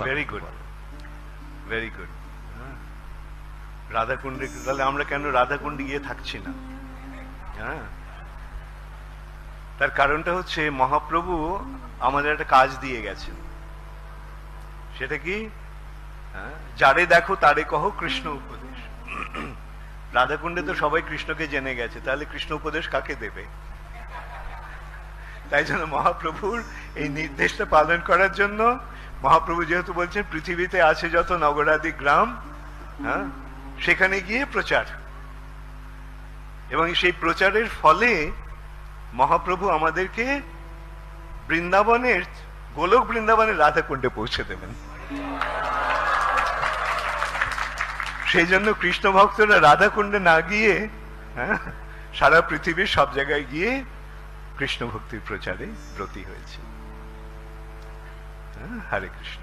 Very good, very good. রাধাকুণ্ডে, তাহলে আমরা কেন রাধাকুণ্ডে গিয়ে থাকছি না? হ্যাঁ, তার কারণটা হচ্ছে মহাপ্রভু আমাদের একটা কাজ দিয়ে গেছেন। সেটা কি? যারে দেখো তারে কহ কৃষ্ণ উপদেশ। রাধাকুণ্ডে তো সবাই কৃষ্ণকে জেনে গেছে, তাহলে কৃষ্ণ উপদেশ কাকে দেবে? তাই জন্য মহাপ্রভুর এই নির্দেশটা পালন করার জন্য মহাপ্রভু যেহেতু বলছেন পৃথিবীতে আছে যত নগরাদি গ্রাম, হ্যাঁ, সেখানে গিয়ে প্রচার, এবং সেই প্রচারের ফলে মহাপ্রভু আমাদেরকে বৃন্দাবনের, গোলক বৃন্দাবনের রাধাকুণ্ডে পৌঁছে দেবেন। সেই জন্য কৃষ্ণ ভক্তরা রাধাকুণ্ডে না গিয়ে সারা পৃথিবীর সব জায়গায় গিয়ে কৃষ্ণ ভক্তির প্রচারে ব্রতী হয়েছে। হরে কৃষ্ণ।